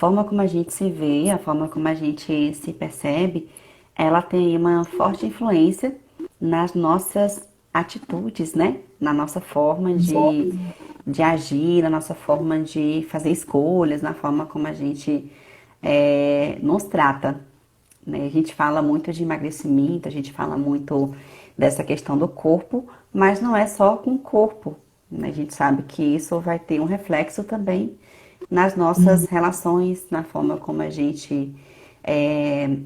forma como a gente se vê, a forma como a gente se percebe, ela tem uma forte influência nas nossas atitudes, né? Na nossa forma de agir, na nossa forma de fazer escolhas, na forma como a gente nos trata, né? A gente fala muito de emagrecimento, a gente fala muito dessa questão do corpo, mas não é só com o corpo, né? A gente sabe que isso vai ter um reflexo também nas nossas relações, na forma como a gente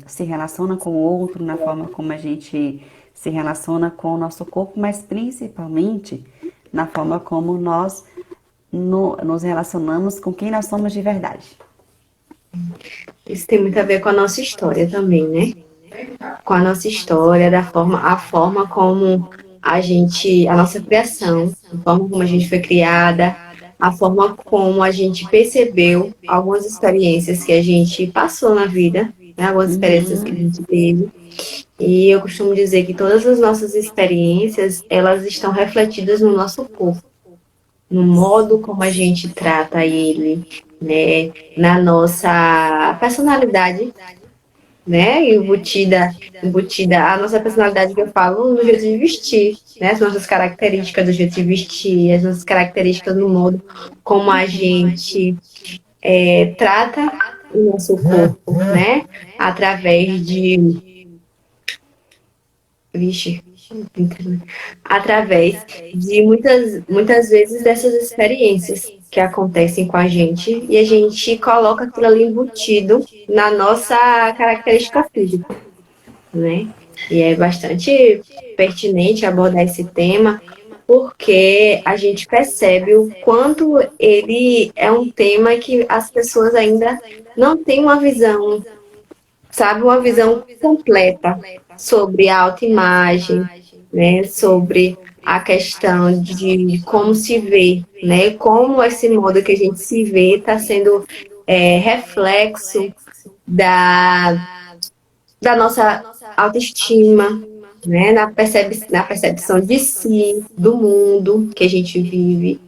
se relaciona com o outro, na forma como a gente se relaciona com o nosso corpo, mas principalmente na forma como nós nos relacionamos com quem nós somos de verdade. Isso tem muito a ver com a nossa história também, né? Com a nossa história, a forma como a nossa criação, a forma como a gente foi criada, a forma como a gente percebeu algumas experiências que a gente passou na vida, né? Algumas experiências que a Uhum. gente teve. E eu costumo dizer que todas as nossas experiências, elas estão refletidas no nosso corpo, no modo como a gente trata ele, né? Na nossa personalidade, né? Embutida a nossa personalidade que eu falo no jeito de vestir, né? As nossas características do jeito de vestir, as nossas características no modo como a gente trata o nosso corpo, né? Através de, vixe, através de muitas vezes dessas experiências que acontecem com a gente e a gente coloca aquilo ali embutido na nossa característica física, né? E é bastante pertinente abordar esse tema, porque a gente percebe o quanto ele é um tema que as pessoas ainda não têm uma visão, sabe, uma visão completa sobre a autoimagem, né? Sobre a questão de como se vê, né? Como esse modo que a gente se vê está sendo reflexo da da nossa autoestima, né? Na percepção de si, do mundo que a gente vive,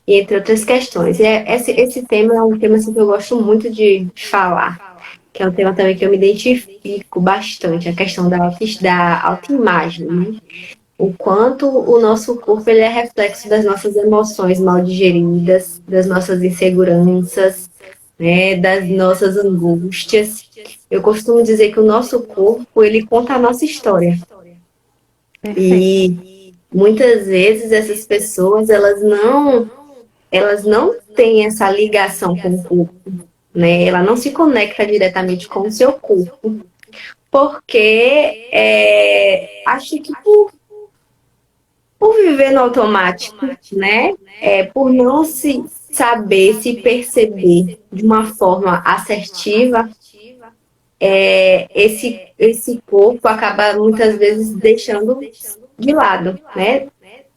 e entre outras questões. Esse tema é um tema assim, que eu gosto muito de falar, que é um tema também que eu me identifico bastante, a questão da autoimagem, né? O quanto o nosso corpo ele é reflexo das nossas emoções mal digeridas, das nossas inseguranças, né, das nossas angústias. Eu costumo dizer que o nosso corpo, ele conta a nossa história. Perfeito. E muitas vezes essas pessoas, elas não têm essa ligação com o corpo, né? Ela não se conecta diretamente com o seu corpo, porque acho que por viver no automático, né? Por não se saber se perceber de uma forma assertiva, esse corpo acaba muitas vezes deixando de lado, né?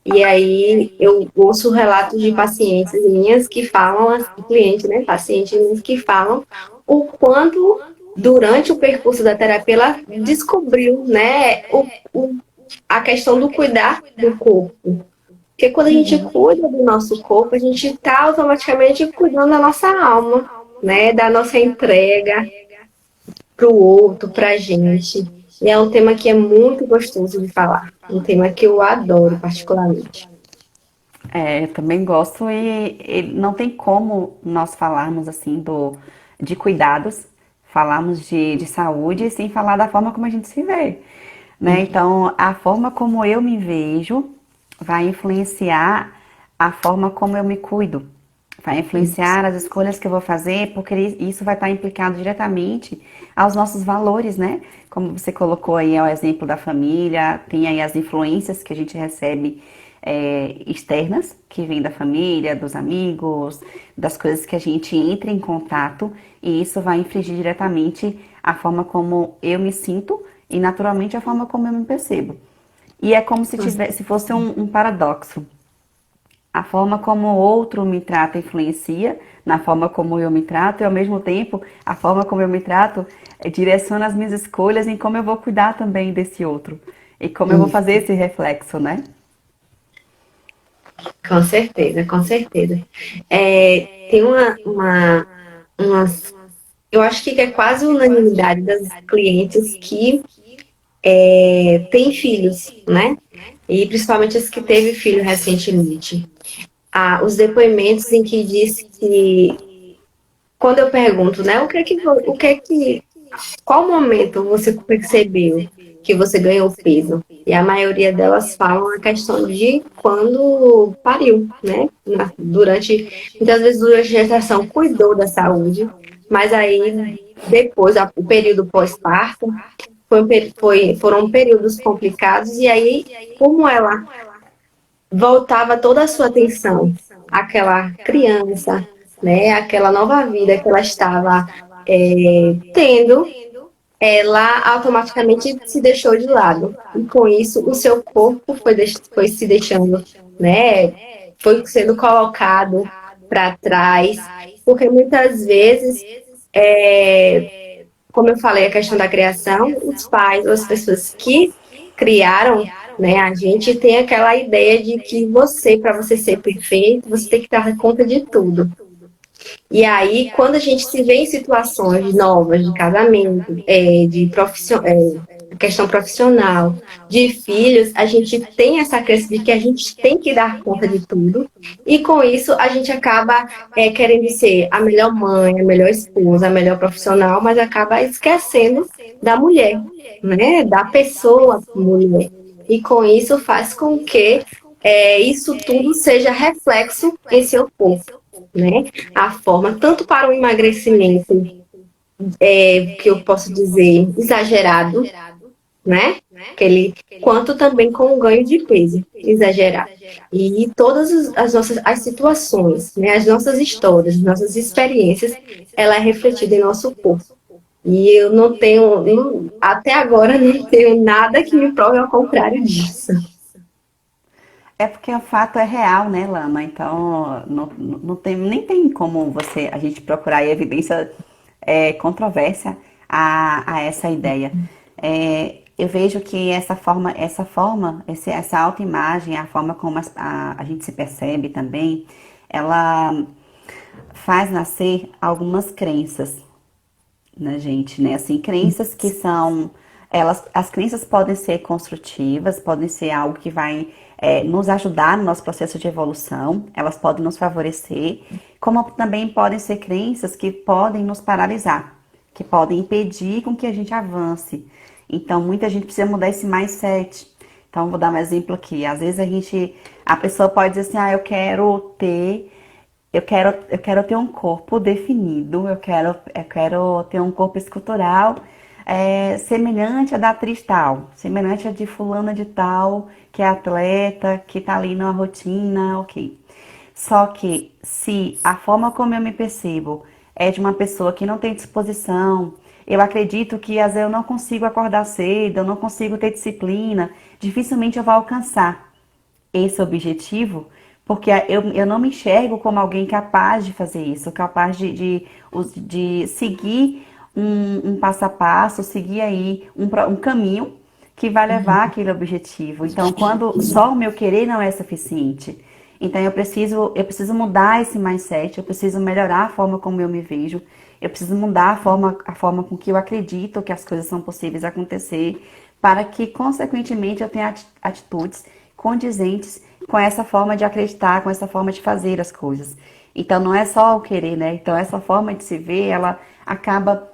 E aí eu ouço relatos de pacientes minhas que falam, clientes, né? Pacientes minhas que falam o quanto durante o percurso da terapia ela descobriu, né? A questão do cuidar do corpo. Porque quando a gente Uhum. cuida do nosso corpo, a gente está automaticamente cuidando da nossa alma, né? Da nossa entrega para o outro, para a gente. E é um tema que é muito gostoso de falar. Um tema que eu adoro particularmente. Eu também gosto e não tem como nós falarmos assim de cuidados, falarmos de saúde sem falar da forma como a gente se vê, né? Então, a forma como eu me vejo vai influenciar a forma como eu me cuido, vai influenciar as escolhas que eu vou fazer, porque isso vai estar implicado diretamente aos nossos valores, né? Como você colocou aí, é o exemplo da família, tem aí as influências que a gente recebe externas, que vêm da família, dos amigos, das coisas que a gente entra em contato, e isso vai infligir diretamente a forma como eu me sinto e naturalmente a forma como eu me percebo. E é como se fosse um paradoxo. A forma como o outro me trata influencia na forma como eu me trato e ao mesmo tempo a forma como eu me trato direciona as minhas escolhas em como eu vou cuidar também desse outro e como eu vou fazer esse reflexo, né? Com certeza, com certeza. Tem umas Eu acho que é quase unanimidade das clientes que têm filhos, né? E principalmente as que teve filho recentemente. Os depoimentos em que diz que, quando eu pergunto, né, qual momento você percebeu que você ganhou peso? E a maioria delas falam a questão de quando pariu, né? Muitas vezes durante a gestação cuidou da saúde, mas aí depois, o período pós-parto, foram períodos complicados, e aí, como ela voltava toda a sua atenção àquela criança, né, àquela nova vida que ela estava tendo, ela automaticamente se deixou de lado. E com isso, o seu corpo foi se deixando, né, foi sendo colocado para trás, porque muitas vezes, como eu falei, a questão da criação, os pais ou as pessoas que criaram, né, a gente tem aquela ideia de que para você ser perfeito, você tem que dar conta de tudo. E aí, quando a gente se vê em situações novas de casamento, questão profissional, de filhos, a gente tem essa crença de que a gente tem que dar conta de tudo. E com isso, a gente acaba querendo ser a melhor mãe, a melhor esposa, a melhor profissional, mas acaba esquecendo da mulher, né? Da pessoa mulher. E com isso faz com que isso tudo seja reflexo em seu corpo, né? A forma, tanto para o emagrecimento, que eu posso dizer, exagerado, né? Quanto também com o ganho de peso exagerado. E todas as nossas as situações, né? As nossas histórias, as nossas experiências, ela é refletida em nosso corpo. E eu até agora, não tenho nada que me prove ao contrário disso. É porque o fato é real, né, Lana? Então, não tem, nem tem como a gente procurar evidência controvérsia a essa ideia. Eu vejo que essa autoimagem, a forma como a gente se percebe também, ela faz nascer algumas crenças na gente, né? Assim, crenças que são, as crenças podem ser construtivas, podem ser algo que vai nos ajudar no nosso processo de evolução, elas podem nos favorecer, como também podem ser crenças que podem nos paralisar, que podem impedir com que a gente avance. Então, muita gente precisa mudar esse mindset. Então, vou dar um exemplo aqui. Às vezes a pessoa pode dizer assim, eu quero ter um corpo definido, eu quero ter um corpo escultural semelhante a da atriz tal, semelhante a de fulana de tal, que é atleta, que tá ali na rotina, ok. Só que se a forma como eu me percebo é de uma pessoa que não tem disposição, eu acredito que às vezes eu não consigo acordar cedo, eu não consigo ter disciplina, dificilmente eu vou alcançar esse objetivo, porque eu não me enxergo como alguém capaz de fazer isso, capaz de seguir um passo a passo, seguir aí um caminho que vai levar aquele objetivo. Então, quando só o meu querer não é suficiente, então eu preciso mudar esse mindset, eu preciso melhorar a forma como eu me vejo, eu preciso mudar a forma com que eu acredito que as coisas são possíveis acontecer, para que, consequentemente, eu tenha atitudes condizentes com essa forma de acreditar, com essa forma de fazer as coisas. Então, não é só o querer, né? Então, essa forma de se ver, ela acaba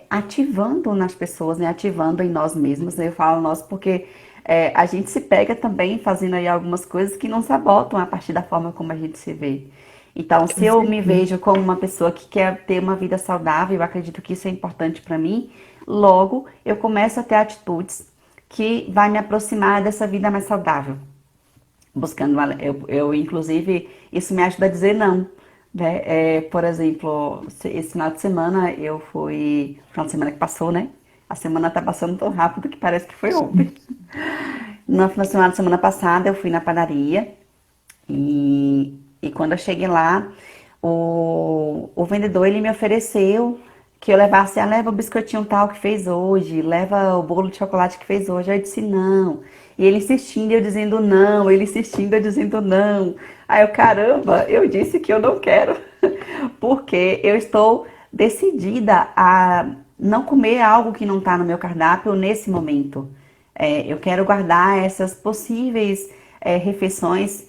ativando nas pessoas, né? Ativando em nós mesmos. Eu falo nós porque a gente se pega também fazendo aí algumas coisas que não sabotam a partir da forma como a gente se vê. Então, se eu me vejo como uma pessoa que quer ter uma vida saudável, eu acredito que isso é importante para mim, logo eu começo a ter atitudes que vai me aproximar dessa vida mais saudável. Buscando, inclusive, isso me ajuda a dizer não. Né? Por exemplo, esse final de semana final de semana que passou, né? A semana tá passando tão rápido que parece que foi ontem. No final de semana passada eu fui na padaria e quando eu cheguei lá, o vendedor ele me ofereceu que eu levasse, leva o biscoitinho tal que fez hoje, leva o bolo de chocolate que fez hoje. Aí eu disse não. E ele insistindo, eu dizendo não, ele insistindo, eu dizendo não. Aí eu, caramba, eu disse que eu não quero, porque eu estou decidida a não comer algo que não está no meu cardápio nesse momento. Eu quero guardar essas possíveis refeições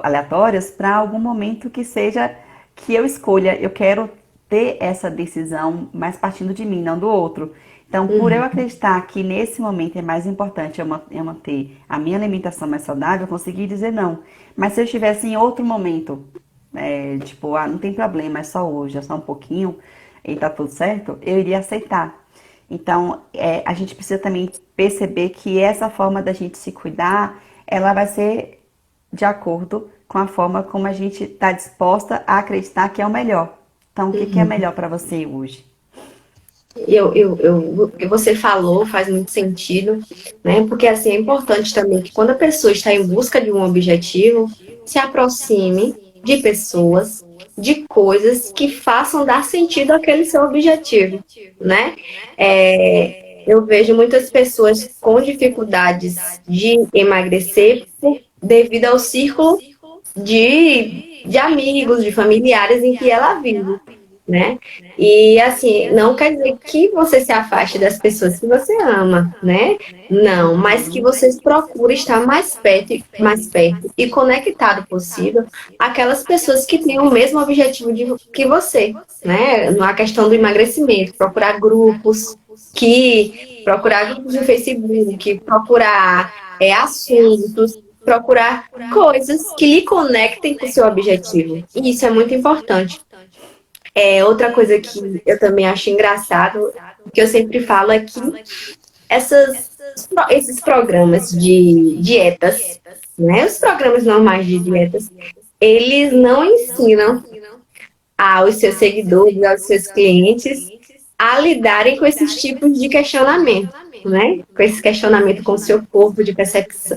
aleatórias para algum momento que seja que eu escolha. Eu quero ter essa decisão mais partindo de mim, não do outro. Então, por eu Uhum. acreditar que nesse momento é mais importante eu manter a minha alimentação mais saudável, eu consegui dizer não. Mas se eu estivesse em outro momento, tipo, não tem problema, é só hoje, é só um pouquinho e tá tudo certo, eu iria aceitar. Então, a gente precisa também perceber que essa forma da gente se cuidar, ela vai ser de acordo com a forma como a gente está disposta a acreditar que é o melhor. Então, o que que é Uhum. melhor para você hoje? O que você falou faz muito sentido, né? Porque assim é importante também que quando a pessoa está em busca de um objetivo, se aproxime de pessoas, de coisas que façam dar sentido àquele seu objetivo, né? Eu vejo muitas pessoas com dificuldades de emagrecer devido ao círculo de amigos, de familiares em que ela vive, né? E assim, não quer dizer que você se afaste das pessoas que você ama, né? Não, mas que você procure estar mais perto e conectado possível aquelas pessoas que têm o mesmo objetivo que você, né? Na questão do emagrecimento, procurar grupos no Facebook, procurar assuntos, procurar coisas que lhe conectem com o seu objetivo. E isso é muito importante. Outra coisa que eu também acho engraçado, que eu sempre falo, é que esses programas de dietas, né, os programas normais de dietas, eles não ensinam aos seus seguidores, aos seus clientes, a lidarem com esses tipos de questionamento, né? Com esse questionamento com o seu corpo,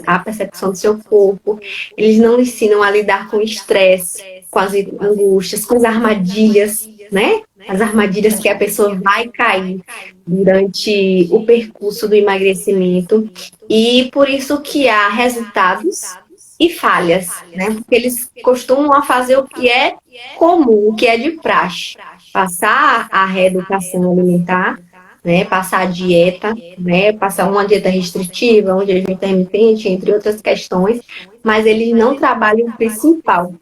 a percepção do seu corpo. Eles não ensinam a lidar com o estresse, com as angústias, com as armadilhas, né? As armadilhas que a pessoa vai cair durante o percurso do emagrecimento. E por isso que há resultados e falhas, né? Porque eles costumam a fazer o que é comum, o que é de praxe, passar a reeducação alimentar, né? Passar a dieta, né? Passar uma dieta restritiva, um jejum intermitente, entre outras questões, mas eles não trabalham o principal,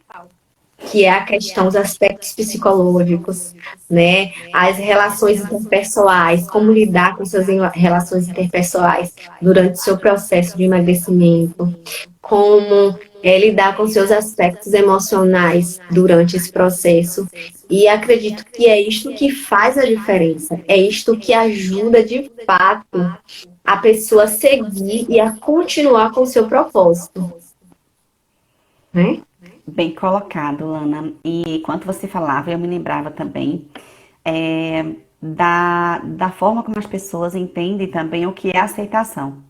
que é a questão dos aspectos psicológicos, né? As relações interpessoais, como lidar com suas relações interpessoais durante o seu processo de emagrecimento, como lidar com seus aspectos emocionais durante esse processo. E acredito que é isto que faz a diferença, é isto que ajuda de fato a pessoa a seguir e a continuar com o seu propósito, né? Bem colocado, Lana. E enquanto você falava, eu me lembrava também da forma como as pessoas entendem também o que é aceitação.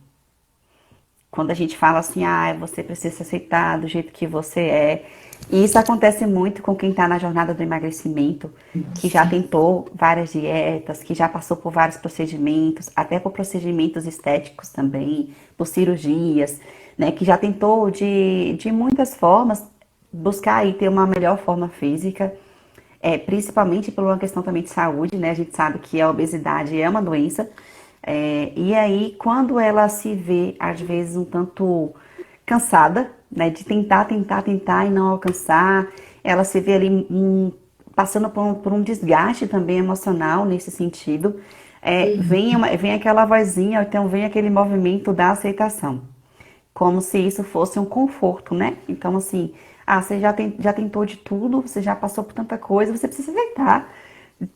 Quando a gente fala assim, você precisa se aceitar do jeito que você é. E isso acontece muito com quem está na jornada do emagrecimento, que já tentou várias dietas, que já passou por vários procedimentos, até por procedimentos estéticos também, por cirurgias, né? Que já tentou de muitas formas buscar aí ter uma melhor forma física, principalmente por uma questão também de saúde, né? A gente sabe que a obesidade é uma doença. E aí, quando ela se vê, às vezes, um tanto cansada, né? De tentar, tentar, tentar e não alcançar, ela se vê ali passando por um desgaste também emocional nesse sentido. Vem aquela vozinha, ou então vem aquele movimento da aceitação como se isso fosse um conforto, né? Então, assim, você já tentou de tudo, você já passou por tanta coisa, você precisa aceitar.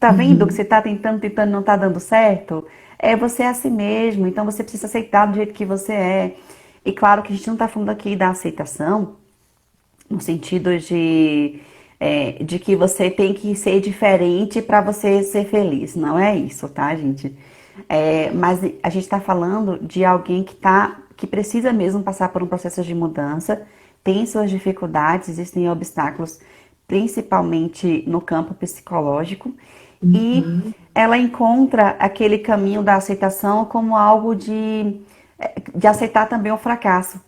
Tá vendo que Uhum. você tá tentando, tentando, não tá dando certo? Você é assim mesmo, então você precisa aceitar do jeito que você é. E claro que a gente não tá falando aqui da aceitação no sentido de que você tem que ser diferente para você ser feliz. Não é isso, tá, gente? Mas a gente está falando de alguém que precisa mesmo passar por um processo de mudança, tem suas dificuldades, existem obstáculos, principalmente no campo psicológico, e Uhum. ela encontra aquele caminho da aceitação como algo de aceitar também o fracasso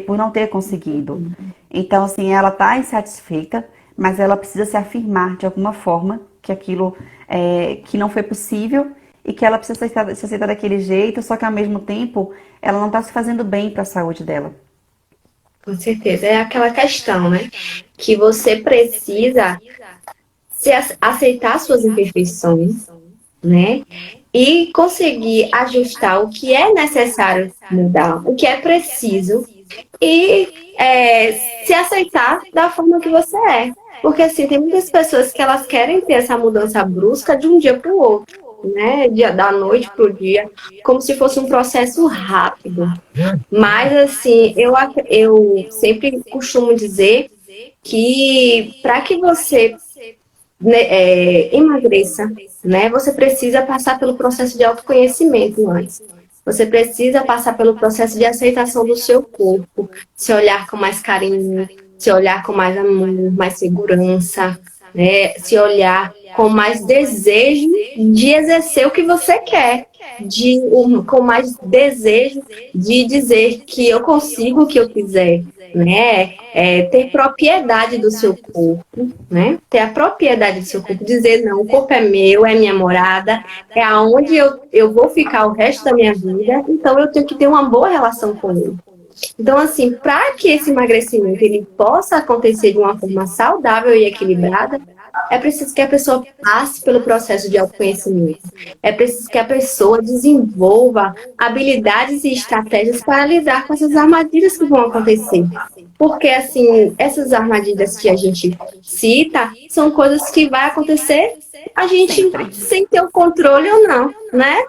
por não ter conseguido. Então, assim, ela tá insatisfeita, mas ela precisa se afirmar de alguma forma que aquilo que não foi possível e que ela precisa se aceitar daquele jeito, só que ao mesmo tempo ela não está se fazendo bem para a saúde dela. Com certeza. É aquela questão, né? Que você precisa aceitar suas imperfeições, né? E conseguir ajustar o que é necessário mudar, o que é preciso, e se aceitar da forma que você é. Porque, assim, tem muitas pessoas que elas querem ter essa mudança brusca de um dia para o outro, né? Da noite para o dia, como se fosse um processo rápido. Mas, assim, eu sempre costumo dizer que para que você né, emagreça, né, você precisa passar pelo processo de autoconhecimento antes. Você precisa passar pelo processo de aceitação do seu corpo, se olhar com mais carinho, se olhar com mais amor, mais segurança, né, se olhar com mais desejo de exercer o que você quer, com mais desejo de dizer que eu consigo o que eu quiser, né? Ter propriedade do seu corpo, né? Ter a propriedade do seu corpo, dizer não, o corpo é meu, é minha morada, é aonde eu vou ficar o resto da minha vida, então eu tenho que ter uma boa relação com ele. Então, assim, para que esse emagrecimento ele possa acontecer de uma forma saudável e equilibrada, é preciso que a pessoa passe pelo processo de autoconhecimento. É preciso que a pessoa desenvolva habilidades e estratégias para lidar com essas armadilhas que vão acontecer. Porque, assim, essas armadilhas que a gente cita são coisas que vai acontecer a gente Sempre. sem ter o controle ou não, né?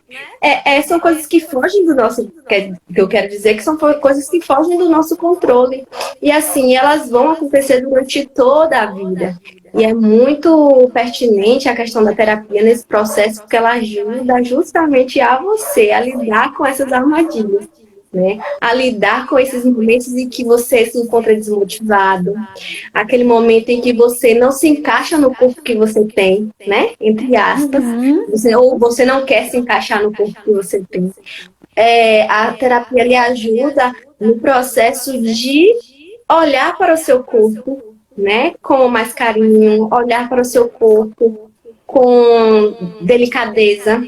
São coisas que fogem do nosso... Que eu quero dizer que são coisas que fogem do nosso controle. E, assim, elas vão acontecer durante toda a vida. E é muito pertinente a questão da terapia nesse processo, porque ela ajuda justamente a você a lidar com essas armadilhas, né? A lidar com esses momentos em que você se encontra desmotivado, aquele momento em que você não se encaixa no corpo que você tem, né? Entre aspas, ou você não quer se encaixar no corpo que você tem. A terapia lhe ajuda no processo de olhar para o seu corpo, né, com mais carinho, olhar para o seu corpo com delicadeza,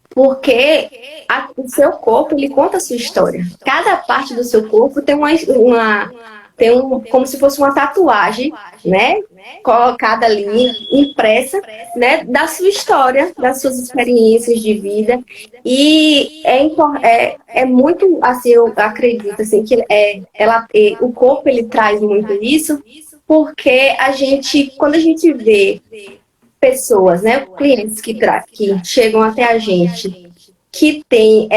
porque o seu corpo ele conta a sua história. Cada parte do seu corpo tem como se fosse uma tatuagem, né, colocada ali, impressa, né, da sua história, das suas experiências de vida. E é muito, assim, eu acredito assim, que o corpo ele traz muito isso, porque quando a gente vê pessoas, né, clientes que chegam até a gente, que tem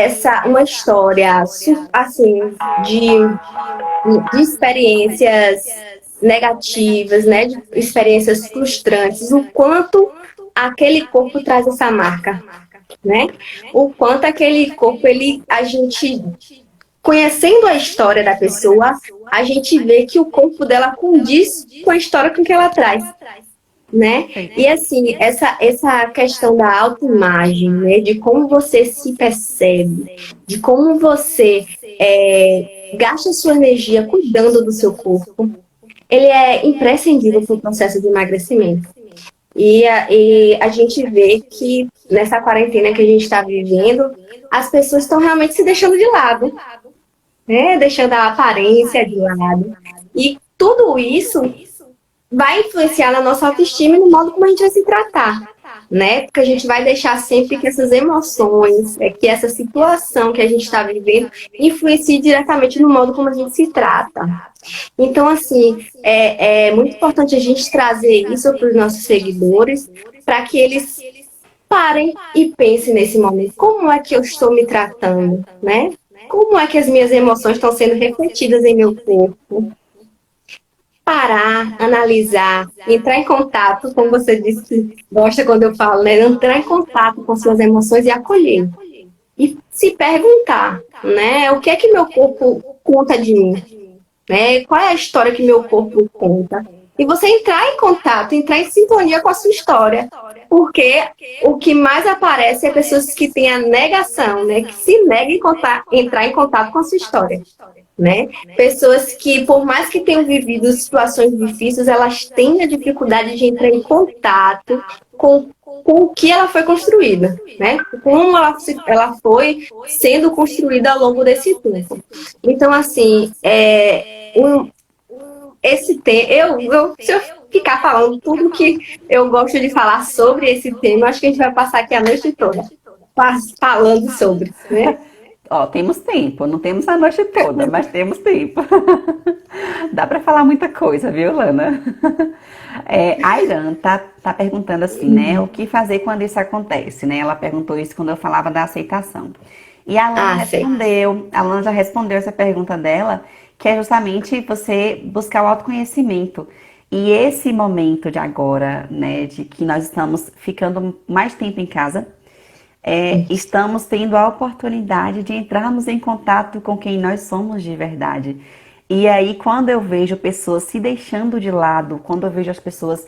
uma história assim de experiências negativas, né, de experiências frustrantes, o quanto aquele corpo traz essa marca, né? O quanto aquele corpo a gente conhecendo a história da pessoa, a gente vê que o corpo dela condiz com a história com que ela traz, né? E assim, essa questão da autoimagem, né? De como você se percebe, de como você gasta sua energia cuidando do seu corpo, ele é imprescindível para o processo de emagrecimento. E a gente vê que nessa quarentena que a gente está vivendo, as pessoas estão realmente se deixando de lado, né? Deixando a aparência de lado. E tudo isso vai influenciar na nossa autoestima e no modo como a gente vai se tratar, né? Porque a gente vai deixar sempre que essas emoções, que essa situação que a gente está vivendo, influencie diretamente no modo como a gente se trata. Então, assim, é muito importante a gente trazer isso para os nossos seguidores, para que eles parem e pensem nesse momento. Como é que eu estou me tratando, né? Como é que as minhas emoções estão sendo refletidas em meu corpo? Parar, analisar, entrar em contato, como você disse que gosta quando eu falo, né? Entrar em contato com suas emoções e acolher. E se perguntar, né? O que é que meu corpo conta de mim? Né? Qual é a história que meu corpo conta? e você entrar em contato, entrar em sintonia com a sua história. Porque o que mais aparece é pessoas que têm a negação, né? Que se negam entrar em contato com a sua história, né? Pessoas que, por mais que tenham vivido situações difíceis, elas têm a dificuldade de entrar em contato com o que ela foi construída, né? Como ela foi sendo construída ao longo desse tempo. Então, assim, esse tema, se eu ficar falando tudo que eu gosto de falar sobre esse tema, acho que a gente vai passar aqui a noite toda falando sobre, né? Ó, temos tempo, não temos a noite toda, mas temos tempo. Dá pra falar muita coisa, viu, Lana? A Irã tá perguntando assim, né? O que fazer quando isso acontece, né? Ela perguntou isso quando eu falava da aceitação. E Ah, sei. A Lana já respondeu essa pergunta dela, que é justamente você buscar o autoconhecimento. E esse momento de agora, né, de que nós estamos ficando mais tempo em casa, estamos tendo a oportunidade de entrarmos em contato com quem nós somos de verdade. E aí, quando eu vejo pessoas se deixando de lado, quando eu vejo as pessoas,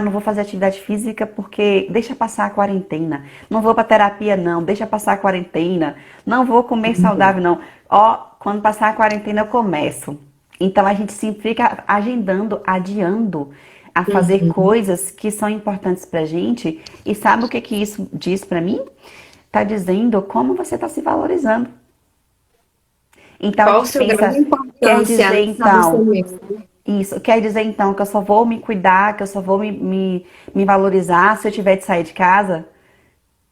não vou fazer atividade física porque deixa passar a quarentena, não vou para terapia não, deixa passar a quarentena, não vou comer saudável não. Ó, quando passar a quarentena eu começo. Então a gente sempre fica agendando, adiando a fazer coisas que são importantes pra gente. E sabe o que que isso diz pra mim? Tá dizendo como você tá se valorizando. Então a Qual a gente sua grande pensa, quer importância dizer nessa você então, mesmo? isso, quer dizer então que eu só vou me cuidar, que eu só vou me valorizar se eu tiver de sair de casa?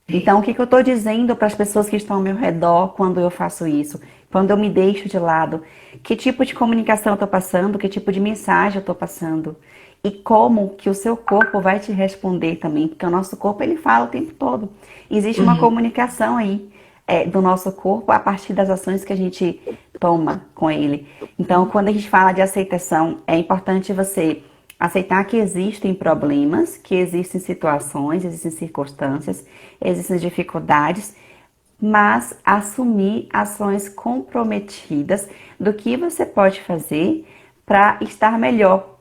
Então, o que que eu estou dizendo para as pessoas que estão ao meu redor quando eu faço isso? Quando eu me deixo de lado? Que tipo de comunicação eu estou passando? Que tipo de mensagem eu estou passando? E como que o seu corpo vai te responder também? Porque o nosso corpo, ele fala o tempo todo. Existe uma comunicação aí, do nosso corpo a partir das ações que a gente toma com ele. Então, quando a gente fala de aceitação, é importante você aceitar que existem problemas, que existem situações, existem circunstâncias, existem dificuldades, mas assumir ações comprometidas do que você pode fazer para estar melhor.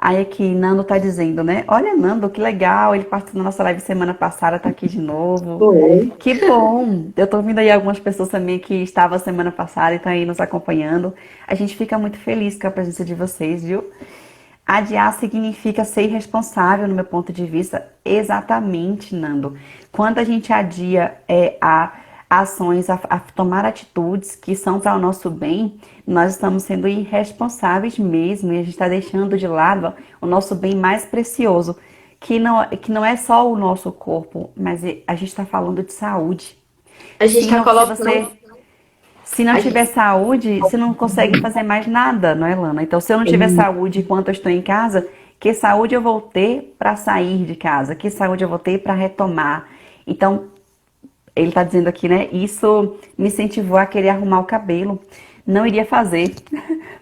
Aí aqui, Nando tá dizendo, né? Olha, Nando, que legal, ele participou da nossa live semana passada, tá aqui de novo. Foi. Que bom! Eu tô vendo aí algumas pessoas também que estavam semana passada e estão aí nos acompanhando. A gente fica muito feliz com a presença de vocês, viu? Adiar significa ser irresponsável, no meu ponto de vista. Exatamente, Nando. Quando a gente adia a ações, a tomar atitudes que são para o nosso bem, nós estamos sendo irresponsáveis mesmo e a gente está deixando de lado o nosso bem mais precioso, que não é só o nosso corpo, mas a gente está falando de saúde. A gente está Se você colocando. se não A tiver gente... saúde, você não consegue fazer mais nada, não é, Lana? Então, se eu não tiver saúde enquanto eu estou em casa, que saúde eu vou ter para sair de casa? Que saúde eu vou ter para retomar? Então, ele está dizendo aqui, né? Isso me incentivou a querer arrumar o cabelo. Não iria fazer,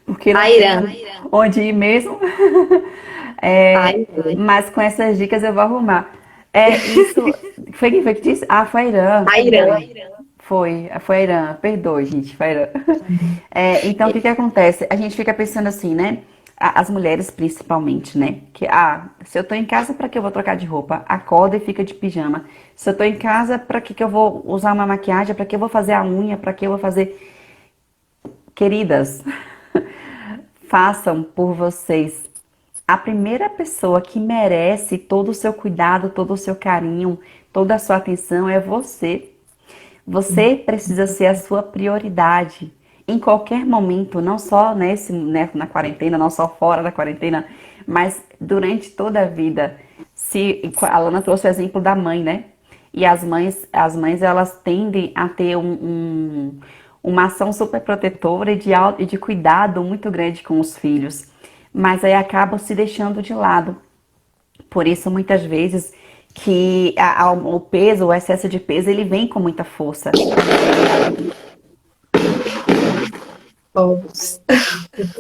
porque não A tem Irã. onde ir mesmo. A É, Irã. mas com essas dicas eu vou arrumar. Isso. Foi quem foi que disse? Ah, foi a Irã. A Irã. Foi a Irã. Perdoe, gente. Foi a Irã. Então, o que que acontece? A gente fica pensando assim, né? As mulheres principalmente, né? Que, se eu tô em casa, pra que eu vou trocar de roupa? Acorda e fica de pijama. Se eu tô em casa, pra que que eu vou usar uma maquiagem? Pra que eu vou fazer a unha? Pra que eu vou fazer... Queridas, façam por vocês. A primeira pessoa que merece todo o seu cuidado, todo o seu carinho, toda a sua atenção é você. Você precisa ser a sua prioridade em qualquer momento, não só na quarentena, não só fora da quarentena, mas durante toda a vida. Se a Lana trouxe o exemplo da mãe, né? E as mães elas tendem a ter uma ação super protetora e de cuidado muito grande com os filhos, mas aí acabam se deixando de lado. Por isso, muitas vezes, que o peso, o excesso de peso, ele vem com muita força. Povos.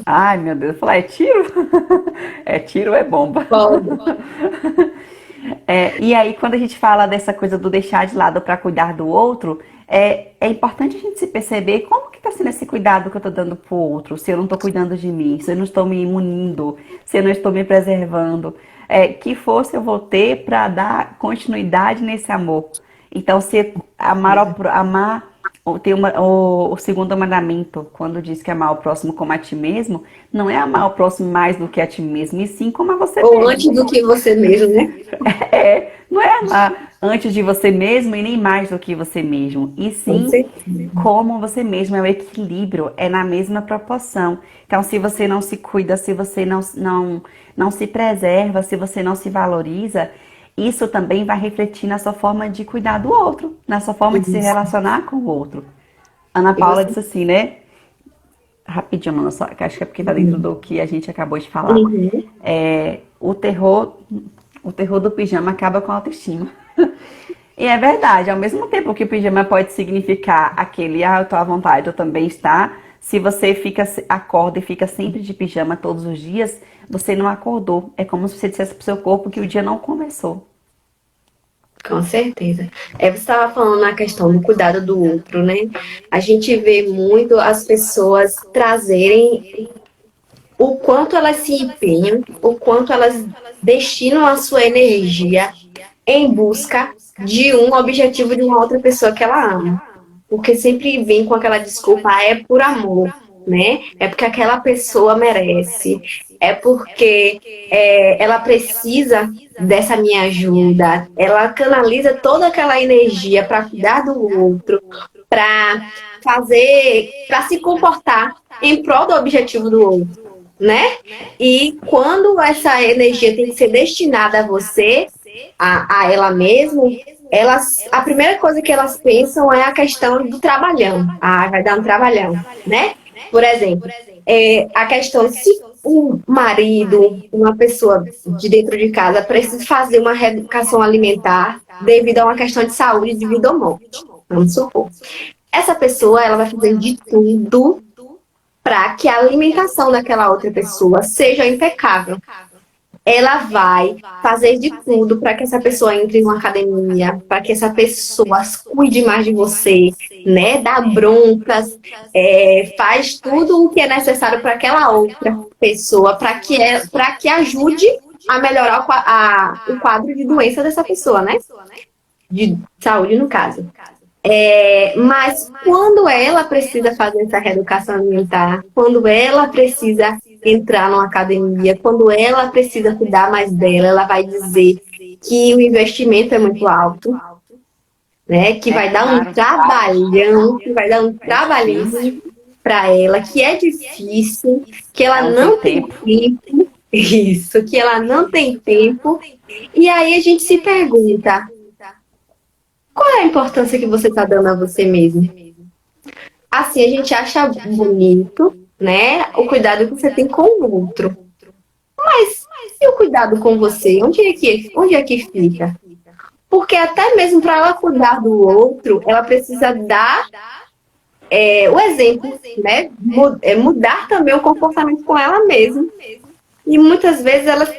Ai, meu Deus, eu falei, é tiro? É tiro ou é bomba? Povos. E aí, quando a gente fala dessa coisa do deixar de lado para cuidar do outro, É importante a gente se perceber como que está sendo esse cuidado que eu estou dando para o outro, se eu não estou cuidando de mim, se eu não estou me imunindo, se eu não estou me preservando. Que força eu vou ter para dar continuidade nesse amor? Então, se amar, amar tem o segundo mandamento, quando diz que amar o próximo como a ti mesmo, não é amar o próximo mais do que a ti mesmo, e sim como a você Ou mesmo. antes do que você mesmo, né? Não é amar antes de você mesmo e nem mais do que você mesmo, e Com sim certeza. como você mesmo, é o equilíbrio, é na mesma proporção. Então, se você não se cuida, se você não se preserva, se você não se valoriza, isso também vai refletir na sua forma de cuidar do outro, na sua forma de se Isso. relacionar com o outro. Ana E Paula você? disse assim, né? Rapidinho, mano, só, que acho que é porque tá dentro Uhum. do que a gente acabou de falar. Uhum. O terror do pijama acaba com a autoestima. E é verdade, ao mesmo tempo que o pijama pode significar aquele, eu tô à vontade, eu também está. Se você acorda e fica sempre de pijama todos os dias, você não acordou. É como se você dissesse pro seu corpo que o dia não começou. Com certeza. Você estava falando na questão do cuidado do outro, né? A gente vê muito as pessoas trazerem o quanto elas se empenham, o quanto elas destinam a sua energia em busca de um objetivo de uma outra pessoa que ela ama. Porque sempre vem com aquela desculpa, é por amor, né? É porque aquela pessoa merece, é porque ela precisa dessa minha ajuda, ela canaliza toda aquela energia para cuidar do outro, para para se comportar em prol do objetivo do outro, né? E quando essa energia tem que ser destinada a você, a ela mesma, a primeira coisa que elas pensam é a questão do trabalhão. Ah, vai dar um trabalhão, né? Por exemplo, a questão se um marido, uma pessoa de dentro de casa precisa fazer uma reeducação alimentar devido a uma questão de saúde de vida ou morte. Vamos supor. Essa pessoa, ela vai fazer de tudo para que a alimentação daquela outra pessoa seja impecável. Ela vai fazer de tudo para que essa pessoa entre em uma academia, para que essa pessoa cuide mais de você, né? Dá broncas, faz tudo o que é necessário para aquela outra pessoa, para que ajude a melhorar o quadro de doença dessa pessoa, né? De saúde, no caso. Mas quando ela precisa fazer essa reeducação alimentar, quando ela precisa entrar numa academia, quando ela precisa cuidar mais dela, ela vai dizer que o investimento é muito alto, né? Que É vai dar um caro, trabalhão, que vai dar um é difícil, trabalhão para ela, que é difícil, que ela é o seu não tem tempo. tempo, isso, que ela não tem tempo. E aí a gente se pergunta, qual é a importância que você está dando a você mesmo? Assim, a gente acha bonito, né? O cuidado que você tem com o outro. Mas e o cuidado com você? Onde é que fica? Porque até mesmo para ela cuidar do outro, ela precisa dar o exemplo, né? Mudar também o comportamento com ela mesma. E muitas vezes elas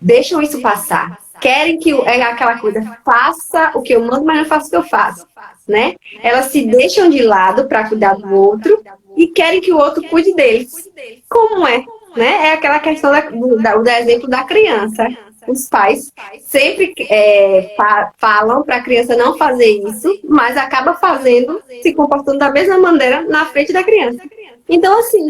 deixam isso passar. Querem que aquela coisa faça o que eu mando, mas não faça o que eu faço, né? Elas se deixam de lado para cuidar do outro e querem que o outro cuide deles. Como é? Né? É aquela questão do exemplo da criança. Os pais sempre falam para a criança não fazer isso, mas acaba fazendo, se comportando da mesma maneira na frente da criança. Então, assim,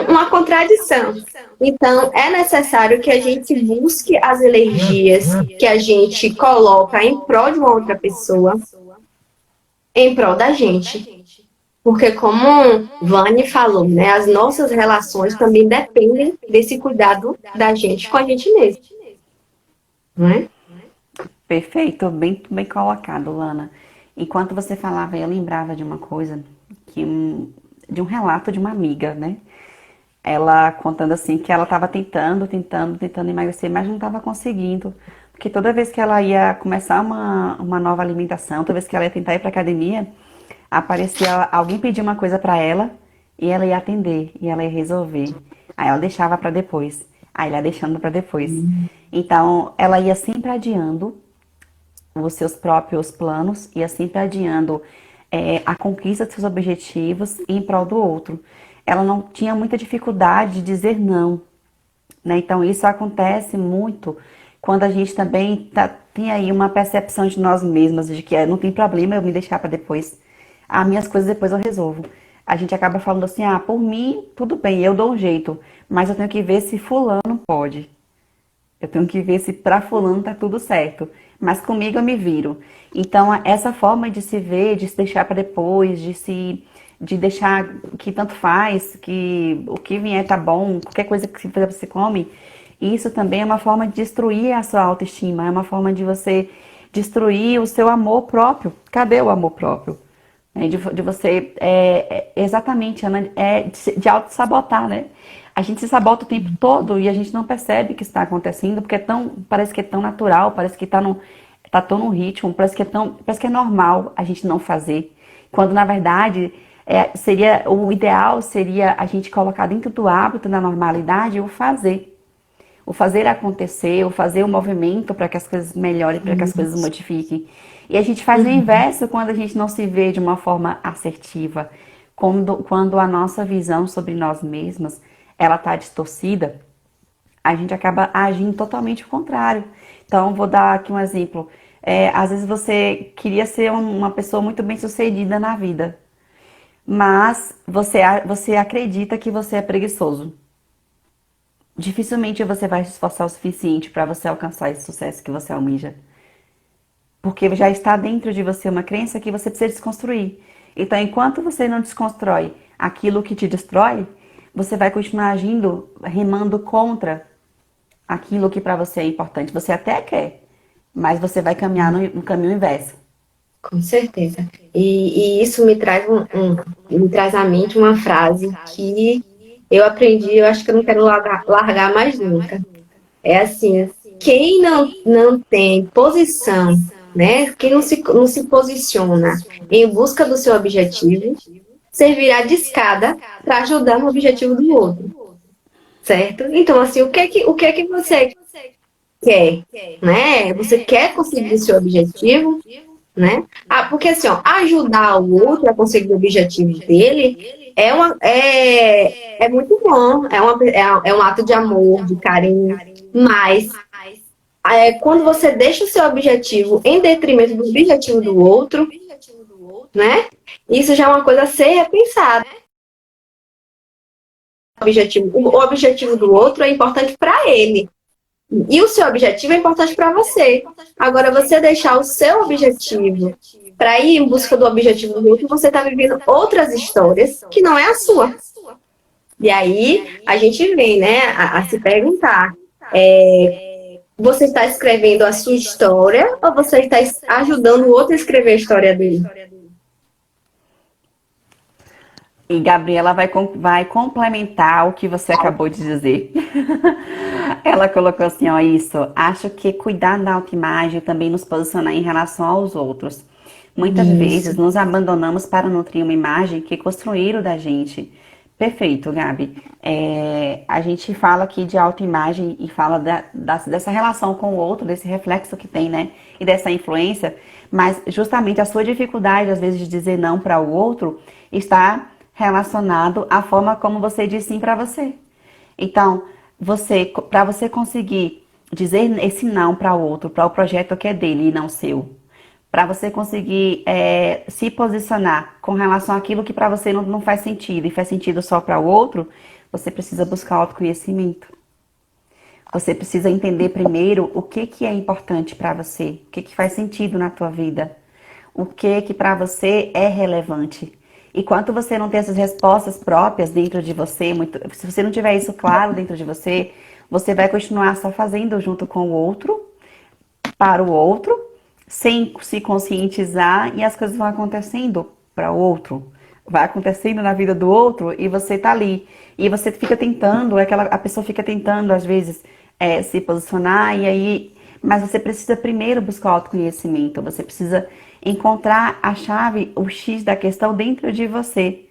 uma contradição. Então, é necessário que a gente busque as energias que a gente coloca em prol de uma outra pessoa, em prol da gente. Porque, como Vani falou, né, as nossas relações também dependem desse cuidado da gente com a gente mesmo. Não é? Perfeito, bem, bem colocado, Lana. Enquanto você falava, eu lembrava de uma coisa, de um relato de uma amiga, né? Ela contando assim que ela estava tentando emagrecer, mas não estava conseguindo. Porque toda vez que ela ia começar uma nova alimentação, toda vez que ela ia tentar ir para academia, aparecia alguém pedir uma coisa para ela e ela ia atender e ela ia resolver. Aí ela deixava para depois. Aí ela ia deixando para depois. Então, ela ia sempre adiando os seus próprios planos e assim sempre adiando a conquista dos seus objetivos em prol do outro. Ela não tinha muita dificuldade de dizer não, né? Então isso acontece muito quando a gente também tem aí uma percepção de nós mesmas, de que não tem problema eu me deixar para depois. As minhas coisas depois eu resolvo. A gente acaba falando assim, por mim, tudo bem, eu dou um jeito, mas eu tenho que ver se fulano pode. Eu tenho que ver se pra fulano tá tudo certo. Mas comigo eu me viro. Então, essa forma de se ver, de se deixar para depois, de deixar que tanto faz, que o que vier tá bom, qualquer coisa que você come, isso também é uma forma de destruir a sua autoestima, é uma forma de você destruir o seu amor próprio. Cadê o amor próprio? De você, exatamente, Ana, de auto-sabotar, né? A gente se sabota o tempo todo e a gente não percebe que está acontecendo, porque parece que é tão natural, parece que tá tão no ritmo, parece que é normal a gente não fazer. Quando, na verdade, o ideal seria a gente colocar dentro do hábito, da normalidade, o fazer. O fazer acontecer, o fazer o movimento para que as coisas melhorem, para que as coisas modifiquem. E a gente faz o inverso quando a gente não se vê de uma forma assertiva. Quando a nossa visão sobre nós mesmas, ela está distorcida, a gente acaba agindo totalmente o contrário. Então, vou dar aqui um exemplo. Às vezes você queria ser uma pessoa muito bem sucedida na vida, mas você acredita que você é preguiçoso. Dificilmente você vai se esforçar o suficiente para você alcançar esse sucesso que você almeja. Porque já está dentro de você uma crença que você precisa desconstruir. Então, enquanto você não desconstrói aquilo que te destrói, você vai continuar agindo, remando contra aquilo que para você é importante. Você até quer, mas você vai caminhar no caminho inverso. Com certeza. E isso me traz me traz à mente uma frase que eu aprendi, eu acho que eu não quero largar mais nunca. É assim, quem não tem posição, né? Quem não se posiciona em busca do seu objetivo, servirá de escada para ajudar no objetivo do outro, certo? Então, assim, o que é que você quer, né? Você quer conseguir o seu objetivo, né? Porque assim, ó, ajudar o outro a conseguir o objetivo dele é muito bom, é um ato de amor, de carinho, mas quando você deixa o seu objetivo em detrimento do objetivo do outro, né? Isso já é uma coisa a ser repensada. O objetivo do outro é importante para ele. E o seu objetivo é importante para você. Agora, você deixar o seu objetivo para ir em busca do objetivo do outro, você está vivendo outras histórias que não é a sua. E aí, a gente vem, né, a se perguntar, você está escrevendo a sua história ou você está ajudando o outro a escrever a história dele? E Gabriela vai complementar o que você acabou de dizer. Ela colocou assim, ó, isso. Acho que cuidar da autoimagem também nos posicionar em relação aos outros. Muitas vezes Isso. nos abandonamos para nutrir uma imagem que construíram da gente. Perfeito, Gabi. A gente fala aqui de autoimagem e fala dessa relação com o outro, desse reflexo que tem, né? E dessa influência. Mas justamente a sua dificuldade, às vezes, de dizer não para o outro está relacionado à forma como você diz sim para você. Então, para você conseguir dizer esse não para o outro, para o projeto que é dele e não seu, para você conseguir se posicionar com relação àquilo que para você não faz sentido e faz sentido só para o outro, você precisa buscar autoconhecimento. Você precisa entender primeiro o que é importante para você, o que faz sentido na tua vida, o que para você é relevante. E quando você não tem essas respostas próprias dentro de você, se você não tiver isso claro dentro de você, você vai continuar só fazendo junto com o outro, para o outro, sem se conscientizar e as coisas vão acontecendo para o outro. Vai acontecendo na vida do outro e você tá ali. E você fica tentando, a pessoa fica tentando, às vezes, se posicionar, e aí. Mas você precisa primeiro buscar o autoconhecimento, você precisa encontrar a chave, o X da questão dentro de você.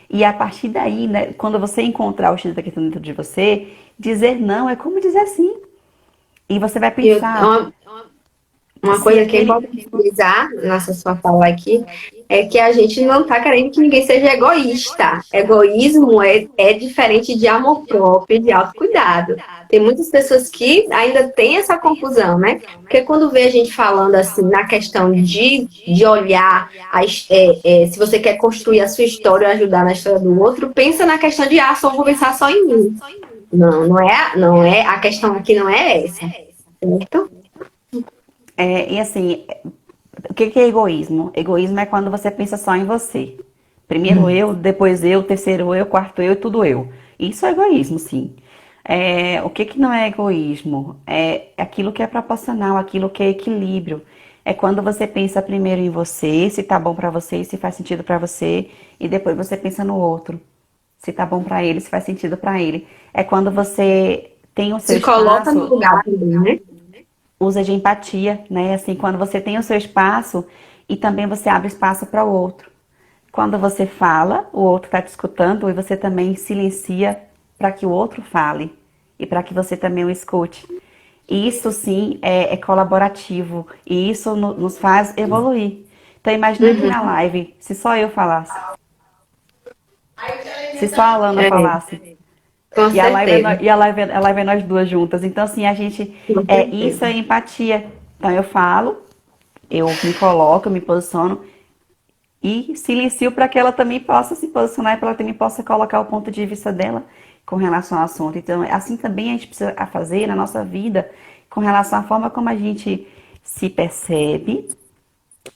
E a partir daí, né, quando você encontrar o X da questão dentro de você, dizer não é como dizer sim. E você vai E eu, pensar, Uma Se coisa que é aquele. importante frisar nessa sua fala aqui é que a gente não está querendo que ninguém seja egoísta. Egoísmo é diferente de amor próprio e de autocuidado. Tem muitas pessoas que ainda têm essa confusão, né? Porque quando vê a gente falando assim na questão de olhar se você quer construir a sua história ou ajudar na história do outro, pensa na questão de só vou pensar só em mim. Não, não é, a questão aqui não é essa, certo? E assim, o que que é egoísmo? Egoísmo é quando você pensa só em você. Primeiro eu, depois eu, terceiro eu, quarto eu e tudo eu. Isso é egoísmo, sim. O que que não é egoísmo? É aquilo que é proporcional, aquilo que é equilíbrio. É quando você pensa primeiro em você, se tá bom pra você, se faz sentido pra você, e depois você pensa no outro. Se tá bom pra ele, se faz sentido pra ele. É quando você tem o seu Se coloca no espaço, lugar também, né? usa de empatia, né? Assim, quando você tem o seu espaço e também você abre espaço para o outro. Quando você fala, o outro está te escutando e você também silencia para que o outro fale e para que você também o escute. Isso sim é colaborativo e isso nos faz evoluir. Então imagina aqui na Uhum. live, se só eu falasse, se só a Alana É, falasse, com e a live certeza. a live é nós duas juntas. Então assim, a gente, Com isso certeza. é empatia. Então eu falo, eu me coloco, eu me posiciono e silencio para que ela também possa se posicionar e para ela também possa colocar o ponto de vista dela com relação ao assunto. Então, assim também a gente precisa fazer na nossa vida com relação à forma como a gente se percebe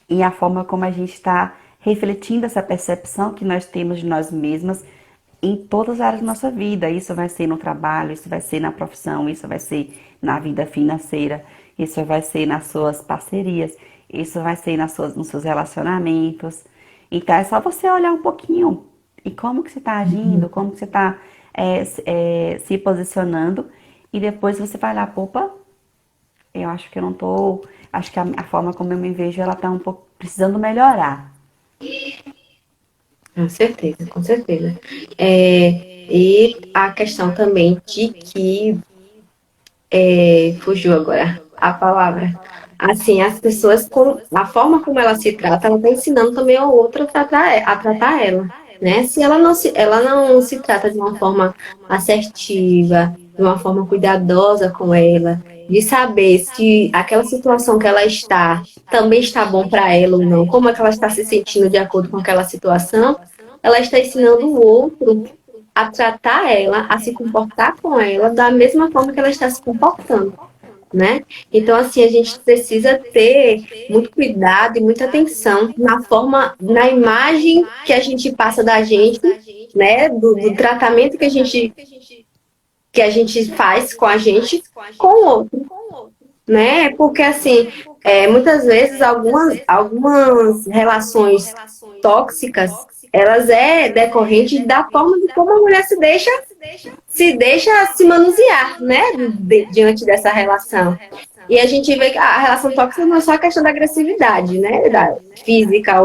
e a forma como a gente está refletindo essa percepção que nós temos de nós mesmas em todas as áreas da nossa vida. Isso vai ser no trabalho, isso vai ser na profissão, isso vai ser na vida financeira, isso vai ser nas suas parcerias, isso vai ser nos seus relacionamentos. Então é só você olhar um pouquinho e como que você está agindo, como que você está se posicionando e depois você vai lá, opa, eu acho que eu não tô, acho que a forma como eu me vejo ela tá um pouco precisando melhorar. Com certeza, com certeza. E a questão também de que fugiu agora a palavra. Assim, as pessoas, com a forma como ela se trata, ela está ensinando também ao outro a tratar ela. Né? Se ela não se trata de uma forma assertiva, de uma forma cuidadosa com ela, de saber se aquela situação que ela está também está bom para ela ou não, como é que ela está se sentindo de acordo com aquela situação, ela está ensinando o outro a tratar ela, a se comportar com ela da mesma forma que ela está se comportando, né? Então, assim, a gente precisa ter muito cuidado e muita atenção na forma, na imagem que a gente passa da gente, né? Do tratamento que a gente faz com a gente com o outro, né? Porque, assim, muitas vezes algumas relações tóxicas, elas decorrente da forma de como a mulher se deixa se manusear, né, diante dessa relação. E a gente vê que a relação tóxica não é só a questão da agressividade, né, da física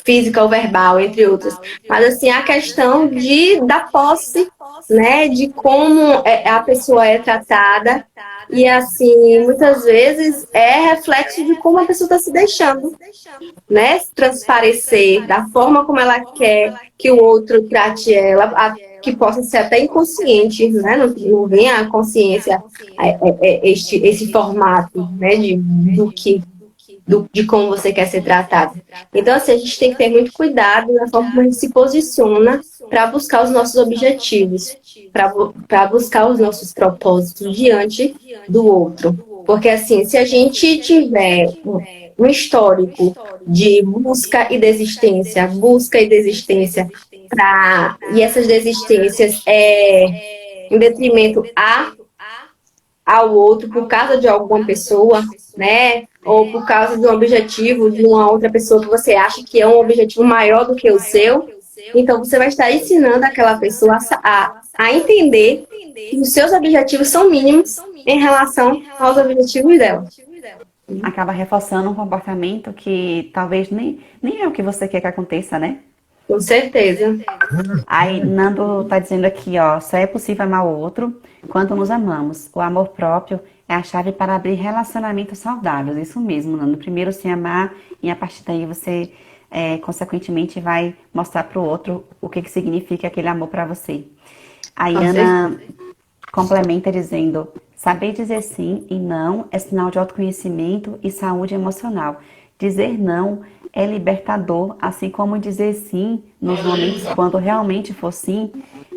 física ou verbal, entre outras. Mas, assim, a questão da posse, né, de como a pessoa é tratada. E, assim, muitas vezes é reflexo de como a pessoa está se deixando, né, transparecer da forma como ela quer que o outro trate ela, que possa ser até inconsciente, né, não vem a consciência, esse formato, né, de como você quer ser tratado. Então, assim, a gente tem que ter muito cuidado na forma como a gente se posiciona para buscar os nossos objetivos, para buscar os nossos propósitos diante do outro. Porque, assim, se a gente tiver um histórico de busca e desistência, e essas desistências em detrimento ao outro por causa de alguma pessoa, né? Ou por causa de um objetivo de uma outra pessoa que você acha que é um objetivo maior do que o seu. Então, você vai estar ensinando aquela pessoa a entender que os seus objetivos são mínimos em relação aos objetivos dela. Acaba reforçando um comportamento que talvez nem é o que você quer que aconteça, né? Com certeza. Aí Nando tá dizendo aqui, ó, só é possível amar o outro quando nos amamos. O amor próprio É a chave para abrir relacionamentos saudáveis, isso mesmo, Nando. Primeiro se amar e a partir daí você, consequentemente, vai mostrar para o outro o que significa aquele amor para você. A Com certeza. Ana complementa dizendo: saber dizer sim e não é sinal de autoconhecimento e saúde emocional. Dizer não é libertador, assim como dizer sim nos momentos quando realmente for sim,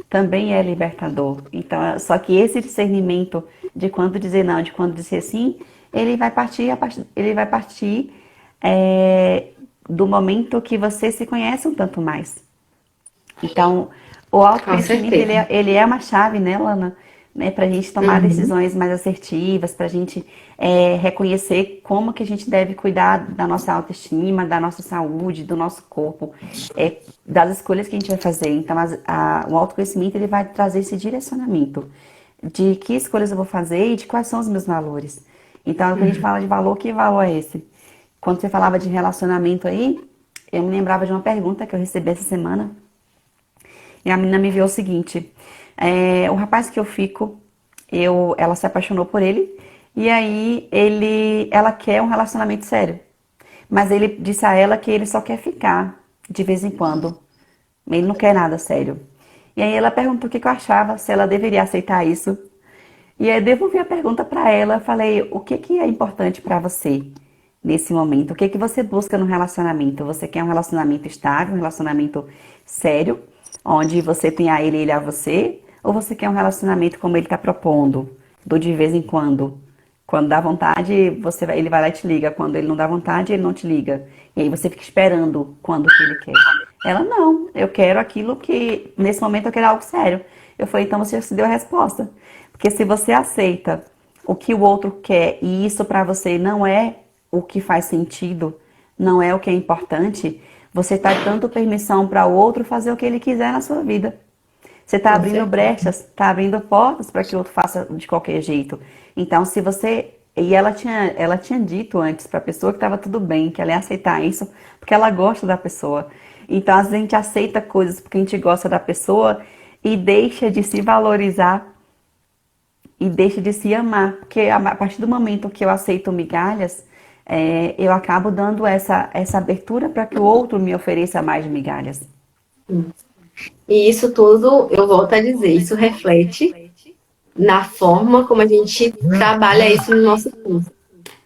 também é libertador. Então, só que esse discernimento de quando dizer não, de quando dizer sim, ele vai partir é, do momento que você se conhece um tanto mais. Então, o Com autoconhecimento, certeza. ele é uma chave, né, Lana? Né, para a gente tomar Uhum. decisões mais assertivas, para a gente reconhecer como que a gente deve cuidar da nossa autoestima, da nossa saúde, do nosso corpo, das escolhas que a gente vai fazer. Então, o autoconhecimento, ele vai trazer esse direcionamento de que escolhas eu vou fazer e de quais são os meus valores. Então, quando a gente fala de valor, que valor é esse? Quando você falava de relacionamento aí, eu me lembrava de uma pergunta que eu recebi essa semana, e a menina me enviou o seguinte: o rapaz que eu fico, ela se apaixonou por ele, e aí ela quer um relacionamento sério. Mas ele disse a ela que ele só quer ficar de vez em quando. Ele não quer nada sério. E aí ela perguntou o que eu achava, se ela deveria aceitar isso. E aí eu devolvi a pergunta para ela, falei: o que é importante para você nesse momento? O que você busca no relacionamento? Você quer um relacionamento estável, um relacionamento sério, onde você tem a ele e ele a você? Ou você quer um relacionamento como ele está propondo, do de vez em quando? Quando dá vontade, ele vai lá e te liga. Quando ele não dá vontade, ele não te liga. E aí você fica esperando quando que ele quer. Ela, não, eu quero aquilo que, nesse momento eu quero algo sério. Eu falei: então você já se deu a resposta. Porque se você aceita o que o outro quer e isso para você não é o que faz sentido, não é o que é importante, você está dando permissão para o outro fazer o que ele quiser na sua vida. Você está Com abrindo certeza. brechas, está abrindo portas para que o outro faça de qualquer jeito. Então, se você. E ela tinha dito antes para a pessoa que estava tudo bem, que ela ia aceitar isso, porque ela gosta da pessoa. Então, às vezes a gente aceita coisas porque a gente gosta da pessoa e deixa de se valorizar e deixa de se amar. Porque a partir do momento que eu aceito migalhas, eu acabo dando essa abertura para que o outro me ofereça mais migalhas. E isso tudo, eu volto a dizer, isso reflete na forma como a gente trabalha isso no nosso curso,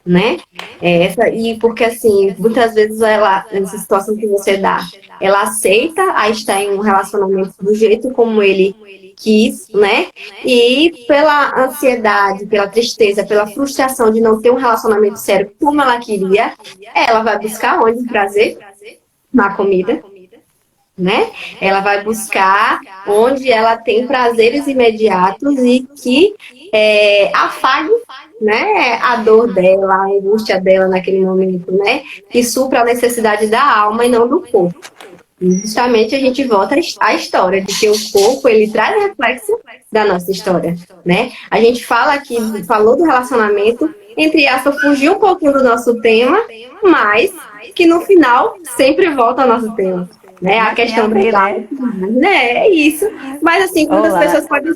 né? E porque assim, muitas vezes ela, nessa situação que você dá, ela aceita a estar em um relacionamento do jeito como ele quis, né? E pela ansiedade, pela tristeza, pela frustração de não ter um relacionamento sério como ela queria, ela vai buscar onde prazer? Na comida, né? Ela vai buscar onde ela tem prazeres imediatos e que afague, né, a dor dela, a angústia dela naquele momento, né? Que supra a necessidade da alma e não do corpo. E justamente a gente volta à história de que o corpo ele traz reflexo da nossa história, né? A gente fala aqui, falou do relacionamento, entre aspas, fugiu um pouquinho do nosso tema, mas que no final sempre volta ao nosso tema, né? A Mas tem a questão do ver, lar, né? né? É isso. Mas assim, Ô, muitas Lana, pessoas podem.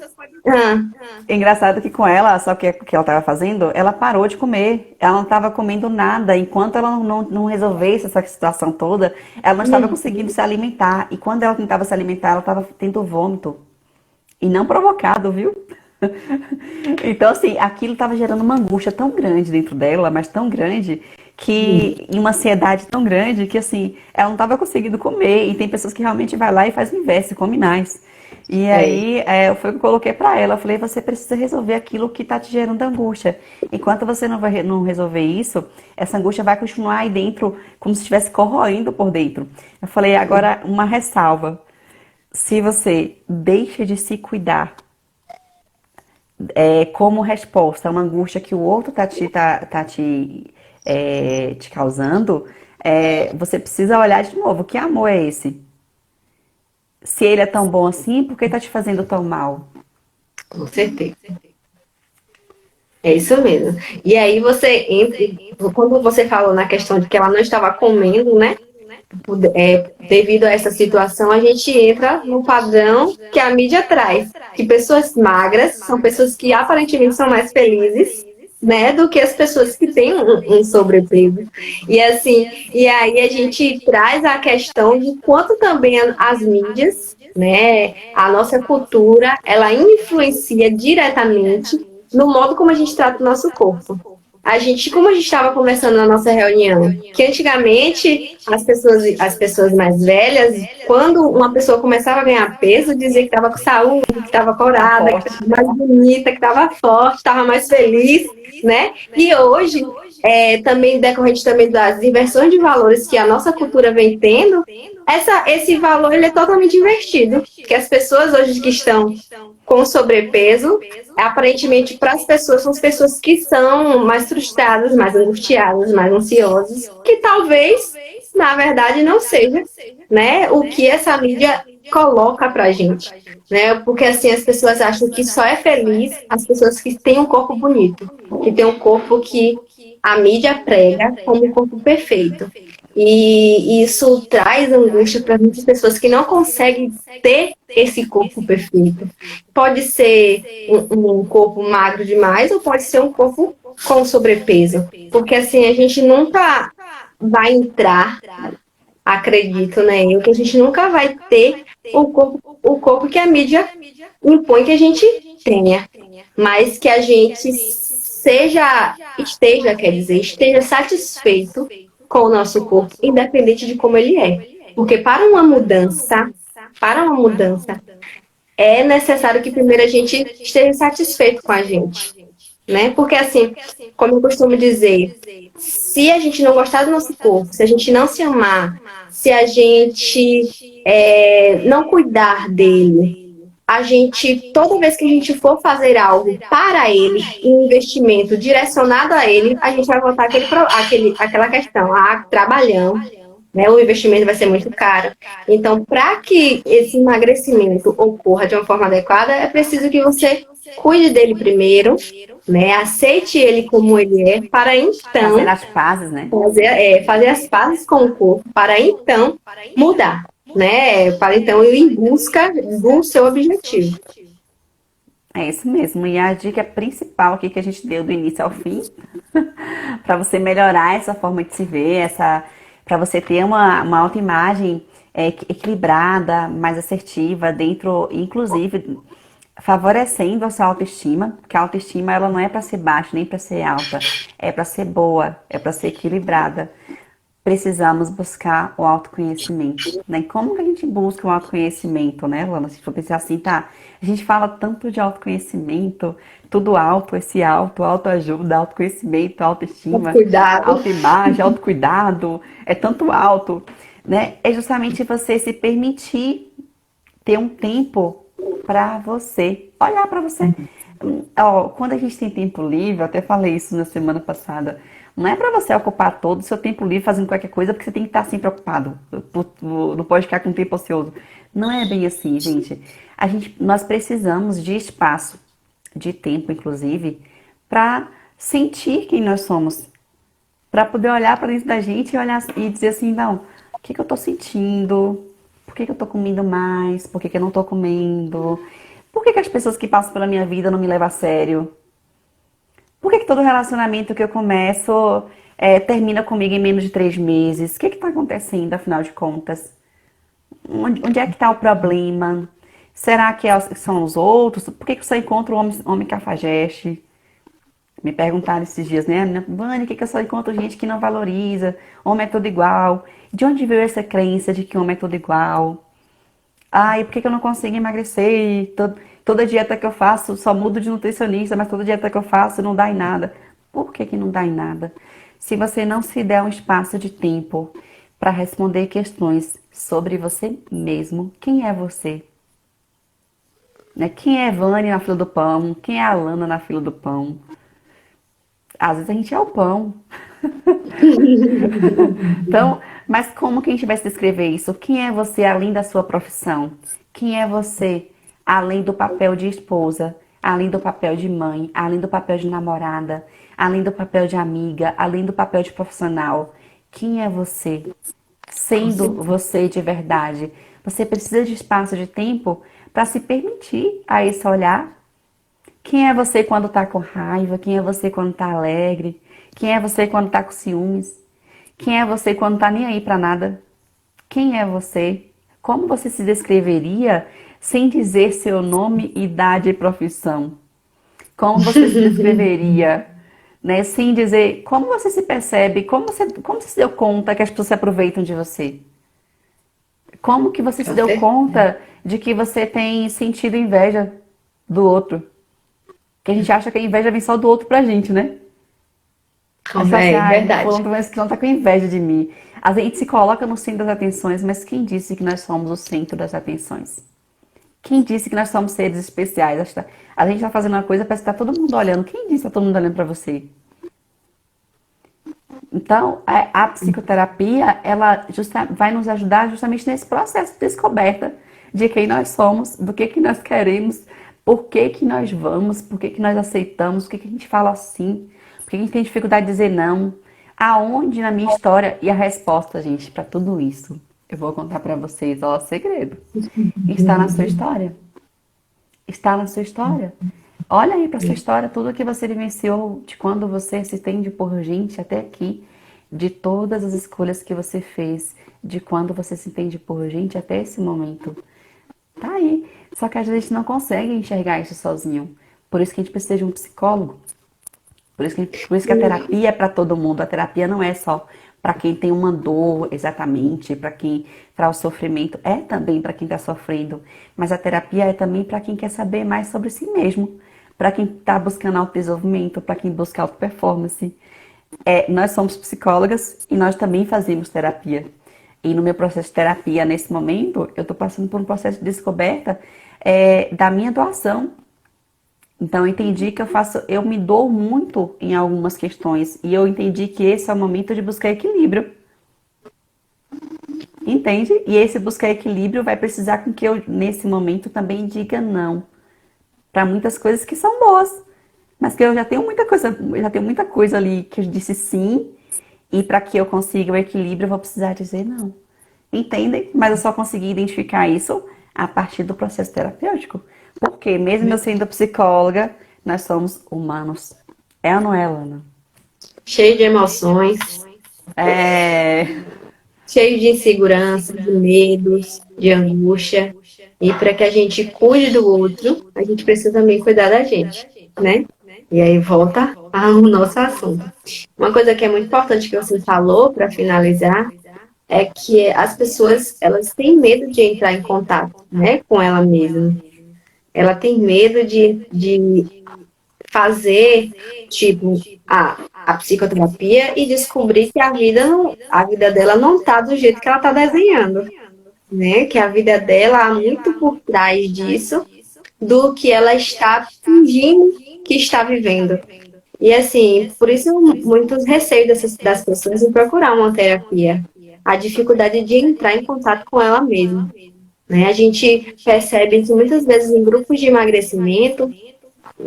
Ah, é engraçado que com ela, só que o que ela estava fazendo, ela parou de comer. Ela não estava comendo nada. Enquanto ela não resolvesse essa situação toda, ela não estava conseguindo se alimentar. E quando ela tentava se alimentar, ela estava tendo vômito. E não provocado, viu? Então, assim, aquilo estava gerando uma angústia tão grande dentro dela, mas tão grande, e uma ansiedade tão grande que, assim, ela não estava conseguindo comer. E tem pessoas que realmente vai lá e faz o inverso, come mais. E é, aí, foi o que eu coloquei pra ela. Eu falei: você precisa resolver aquilo que tá te gerando angústia. Enquanto você não resolver isso, essa angústia vai continuar aí dentro, como se estivesse corroendo por dentro. Eu falei: agora, uma ressalva. Se você deixa de se cuidar, como resposta a uma angústia que o outro te causando, você precisa olhar de novo. Que amor é esse? Se ele é tão bom assim, por que tá te fazendo tão mal? com certeza. É isso mesmo. E aí você entra, quando você falou na questão de que ela não estava comendo, né? Devido a essa situação, a gente entra no padrão que a mídia traz, que pessoas magras são pessoas que aparentemente são mais felizes, né, do que as pessoas que têm um sobrepeso. E assim, e aí a gente traz a questão de quanto também as mídias, né, a nossa cultura, ela influencia diretamente no modo como a gente trata o nosso corpo. A gente, como a gente estava conversando na nossa reunião, que antigamente as pessoas mais velhas, quando uma pessoa começava a ganhar peso, dizia que estava com saúde, que estava Tá corada, que forte. estava mais bonita, que estava forte, estava mais feliz, né? E hoje, também decorrente também das inversões de valores que a nossa cultura vem tendo, esse valor ele é totalmente invertido. Que as pessoas hoje que estão com sobrepeso, aparentemente para as pessoas, são as pessoas que são mais frustradas, mais angustiadas, mais ansiosas, que talvez, na verdade, não seja, né, o que essa mídia coloca pra gente, né? Porque assim as pessoas acham que só é feliz as pessoas que têm um corpo bonito, que têm um corpo que a mídia prega como um corpo perfeito. E isso traz angústia para muitas pessoas que não conseguem ter esse corpo perfeito. Pode ser um corpo magro demais ou pode ser um corpo com sobrepeso. Porque assim, a gente nunca vai entrar, acredito, né? Eu que a gente nunca vai ter o corpo que a mídia impõe que a gente tenha. Mas que a gente esteja satisfeito com o nosso corpo, independente de como ele é. Porque para uma mudança, é necessário que primeiro a gente esteja satisfeito com a gente, né? Porque assim, como eu costumo dizer, se a gente não gostar do nosso corpo, se a gente não se amar, se a gente não cuidar dele, a gente, toda vez que a gente for fazer algo para ele, um investimento direcionado a ele, a gente vai voltar aquela questão, trabalhão, né? O investimento vai ser muito caro. Então, para que esse emagrecimento ocorra de uma forma adequada, é preciso que você cuide dele primeiro, né? Aceite ele como ele é, para Fazer então as pazes, né? fazer as pazes com o corpo, para então mudar, né? Para então ir em busca do seu objetivo. É isso mesmo. E a dica principal aqui que a gente deu do início ao fim, para você melhorar essa forma de se ver, para você ter uma autoimagem equilibrada, mais assertiva, dentro, inclusive favorecendo a sua autoestima, porque a autoestima ela não é para ser baixa nem para ser alta, é para ser boa, é para ser equilibrada. Precisamos buscar o autoconhecimento, né? Como que a gente busca o autoconhecimento, né, Lana? Se for pensar assim, tá, a gente fala tanto de autoconhecimento, tudo alto, esse alto, autoajuda, autoconhecimento, autoestima, Cuidado. autoimagem, autocuidado, é tanto alto, né? É justamente você se permitir ter um tempo para você, olhar para você. Ó, quando a gente tem tempo livre, eu até falei isso na semana passada, não é para você ocupar todo o seu tempo livre fazendo qualquer coisa, porque você tem que estar sempre ocupado. Não pode ficar com tempo ocioso. Não é bem assim, gente. Nós precisamos de espaço, de tempo, inclusive, para sentir quem nós somos, para poder olhar para dentro da gente e olhar e dizer assim, não, o que que eu tô sentindo? Por que que eu tô comendo mais? Por que que eu não tô comendo? Por que que as pessoas que passam pela minha vida não me levam a sério? Por que que todo relacionamento que eu começo termina comigo em menos de 3 meses? O que que tá acontecendo, afinal de contas? Onde é que tá o problema? Será que são os outros? Por que que eu só encontro homem cafajeste? Me perguntaram esses dias, né? Vânia, que eu só encontro gente que não valoriza, homem é tudo igual. De onde veio essa crença de que homem é tudo igual? Ai, por que eu não consigo emagrecer? Toda dieta que eu faço, só mudo de nutricionista, mas toda dieta que eu faço não dá em nada. Por que que não dá em nada? Se você não se der um espaço de tempo para responder questões sobre você mesmo, quem é você? Né? Quem é Vânia na fila do pão? Quem é a Alana na fila do pão? Às vezes a gente é o pão. Então, mas como que a gente vai se descrever isso? Quem é você além da sua profissão? Quem é você além do papel de esposa, além do papel de mãe, além do papel de namorada, além do papel de amiga, além do papel de profissional? Quem é você? Sendo você de verdade. Você precisa de espaço de tempo para se permitir a esse olhar Quem é você quando tá com raiva? Quem é você quando tá alegre? Quem é você quando tá com ciúmes? Quem é você quando tá nem aí pra nada? Quem é você? Como você se descreveria sem dizer seu nome, idade e profissão? Como você se descreveria, né? Sem dizer como você se percebe, como você se deu conta que as pessoas se aproveitam de você? Como que você se Com deu certeza. conta de que você tem sentido inveja do outro? Que a gente acha que a inveja vem só do outro pra gente, né? Aí você fala assim, É ai, verdade. fulano tá com inveja de mim. A gente se coloca no centro das atenções, mas quem disse que nós somos o centro das atenções? Quem disse que nós somos seres especiais? A gente tá fazendo uma coisa, parece que tá todo mundo olhando. Quem disse que tá todo mundo olhando pra você? Então, a psicoterapia, ela vai nos ajudar justamente nesse processo de descoberta de quem nós somos, do que nós queremos, por que nós vamos, por que nós aceitamos, por que a gente fala assim, por que a gente tem dificuldade de dizer não, aonde na minha história e a resposta, gente, para tudo isso, eu vou contar para vocês, ó, o segredo, está na sua história. Está na sua história. Olha aí para sua história, tudo que você vivenciou, de quando você se entende por gente até aqui, de todas as escolhas que você fez, de quando você se entende por gente até esse momento. Tá aí. Só que a gente não consegue enxergar isso sozinho. Por isso que a gente precisa de um psicólogo. Por isso que a terapia é para todo mundo. A terapia não é só para quem tem uma dor, exatamente, para quem traz o sofrimento. É também para quem está sofrendo. Mas a terapia é também para quem quer saber mais sobre si mesmo. Para quem está buscando autodesenvolvimento, para quem busca auto-performance. Nós somos psicólogas e nós também fazemos terapia. E no meu processo de terapia, nesse momento, eu estou passando por um processo de descoberta da minha doação. Então, eu entendi que eu me dou muito em algumas questões e eu entendi que esse é o momento de buscar equilíbrio, entende? E esse buscar equilíbrio vai precisar com que eu, nesse momento, também diga não para muitas coisas que são boas, mas que eu já tenho muita coisa ali que eu disse sim e para que eu consiga o equilíbrio, eu vou precisar dizer não. Entendem? Mas eu só consegui identificar isso a partir do processo terapêutico. Porque mesmo eu sendo psicóloga, nós somos humanos. É ou não é, Lana? Cheio de emoções, É. cheio de insegurança, de medos, de angústia. E para que a gente cuide do outro, a gente precisa também cuidar da gente, né? E aí volta ao nosso assunto. Uma coisa que é muito importante que você falou para finalizar é que as pessoas elas têm medo de entrar em contato, né, com ela mesma. Ela tem medo de fazer tipo a psicoterapia e descobrir que a vida dela não está do jeito que ela está desenhando, né? Que a vida dela há muito por trás disso do que ela está fingindo que está vivendo. E assim, por isso muitos receios das pessoas em procurar uma terapia. A dificuldade de entrar em contato com ela mesma. Né? A gente percebe que muitas vezes em grupos de emagrecimento,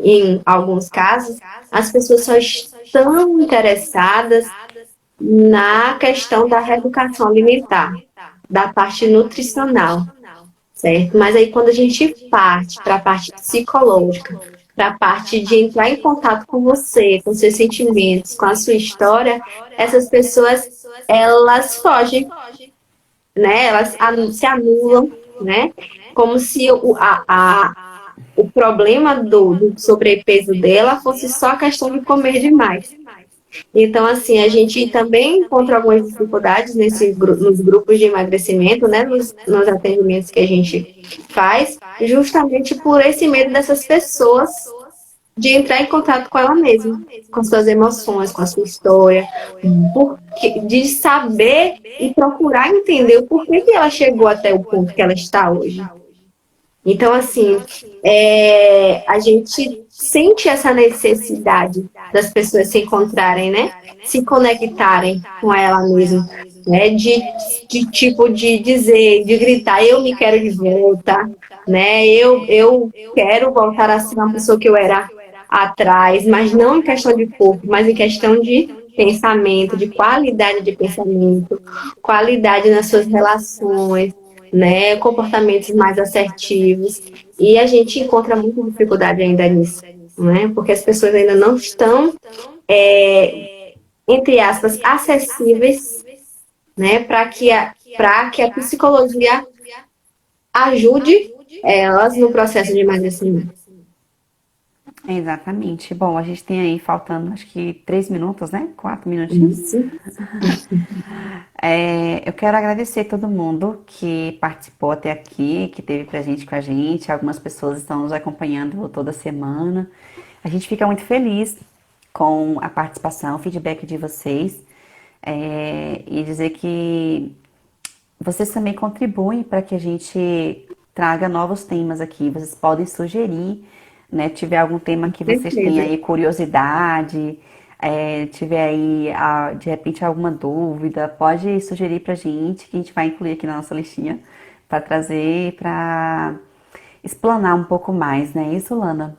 em alguns casos, as pessoas só estão interessadas na questão da reeducação alimentar, da parte nutricional, certo? Mas aí quando a gente parte para a parte psicológica, para a parte de entrar em contato com você, com seus sentimentos, com a sua história, essas pessoas, elas fogem, né? Elas se anulam, né? Como se o problema do sobrepeso dela fosse só a questão de comer demais. Então, assim, a gente também encontra algumas dificuldades nos grupos de emagrecimento, né, nos atendimentos que a gente faz, justamente por esse medo dessas pessoas de entrar em contato com ela mesma, com suas emoções, com a sua história, de saber e procurar entender o porquê que ela chegou até o ponto que ela está hoje. Então, assim, a gente sente essa necessidade das pessoas se encontrarem, né? Se conectarem com ela mesma, né? De tipo, de dizer, de gritar, eu me quero de volta, né? Eu quero voltar a ser uma pessoa que eu era atrás, mas não em questão de corpo, mas em questão de pensamento, de qualidade de pensamento, qualidade nas suas relações, né, comportamentos mais assertivos, e a gente encontra muita dificuldade ainda nisso, né? Porque as pessoas ainda não estão, entre aspas, acessíveis, né? Para que a psicologia ajude elas no processo de emagrecimento. Exatamente. Bom, a gente tem aí faltando acho que 3 minutos, né? 4 minutinhos. Isso. Eu quero agradecer todo mundo que participou até aqui, que esteve presente com a gente. Algumas pessoas estão nos acompanhando toda semana. A gente fica muito feliz com a participação, o feedback de vocês. E dizer que vocês também contribuem para que a gente traga novos temas aqui. Vocês podem sugerir, né? Tiver algum tema que vocês tenham Certeza. aí curiosidade, tiver aí de repente alguma dúvida, pode sugerir pra gente que a gente vai incluir aqui na nossa listinha para trazer, para explanar um pouco mais, né? Isso, Lana?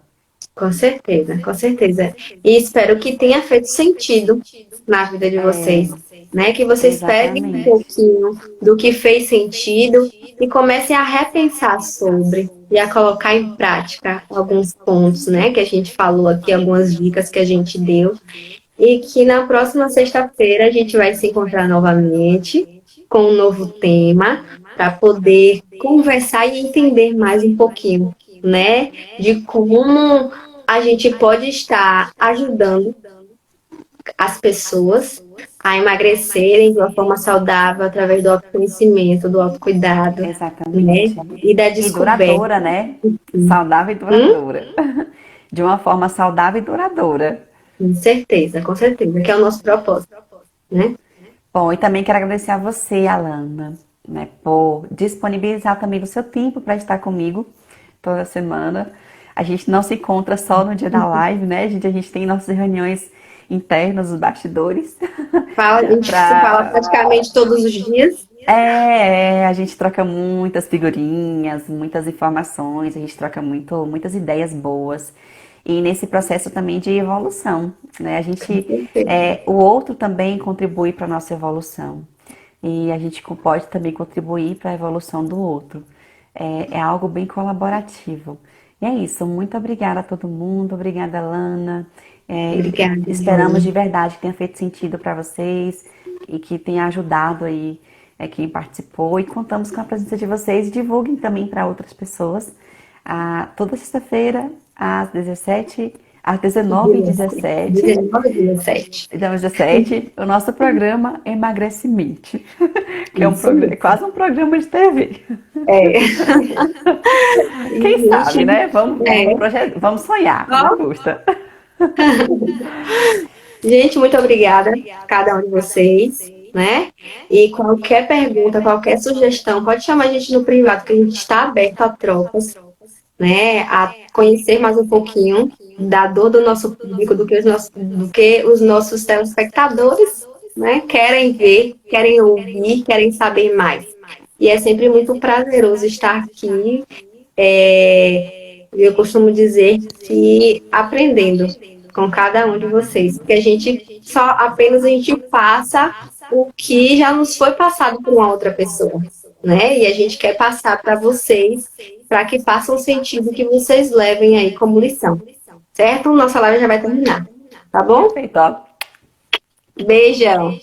Com certeza, com certeza. E espero que tenha feito sentido na vida de vocês, né? Que vocês peguem um Exatamente. pouquinho do que fez sentido e comecem a repensar sobre e a colocar em prática alguns pontos, né? Que a gente falou aqui, algumas dicas que a gente deu. E que na próxima sexta-feira a gente vai se encontrar novamente com um novo tema para poder conversar e entender mais um pouquinho, né? De como a gente pode estar ajudando as pessoas a emagrecerem de uma forma saudável através do autoconhecimento, do autocuidado, né? Exatamente. E da E descoberta. duradoura, né? Saudável e Hum? duradoura. De uma forma saudável e duradoura. Com certeza, que é o nosso propósito, né? Bom, e também quero agradecer a você, Alana, né, por disponibilizar também o seu tempo para estar comigo toda semana. A gente não se encontra só no dia da live, né? A gente tem nossas reuniões internas, os bastidores, A gente se fala para praticamente todos os dias. a gente troca muitas figurinhas, muitas informações, a gente troca muitas ideias boas. E nesse processo também de evolução, né? O outro também contribui para a nossa evolução. E a gente pode também contribuir para a evolução do outro. É algo bem colaborativo. E é isso. Muito obrigada a todo mundo. Obrigada, Lana. Obrigada, Esperamos Joana. de verdade que tenha feito sentido para vocês e que tenha ajudado aí quem participou. E contamos com a presença de vocês. Divulguem também para outras pessoas. Toda sexta-feira, às 19h17, 19,17. o nosso programa Emagrecimento, que Isso é mesmo. quase um programa de TV. É. Quem E, sabe, gente, né? Vamos sonhar, não ó, custa. gente, muito obrigada a cada um de vocês, né? E qualquer pergunta, qualquer sugestão, pode chamar a gente no privado, que a gente está aberto a trocas, né? A conhecer mais um pouquinho da dor do nosso público, do que os nossos telespectadores, né? Querem ver, querem ouvir, querem saber mais. E é sempre muito prazeroso estar aqui. Eu costumo dizer que aprendendo com cada um de vocês, porque a gente passa o que já nos foi passado por uma outra pessoa, né? E a gente quer passar para vocês, para que façam sentido que vocês levem aí como lição, certo? Nossa live já vai terminar, tá bom? Perfeito, ó. Beijão.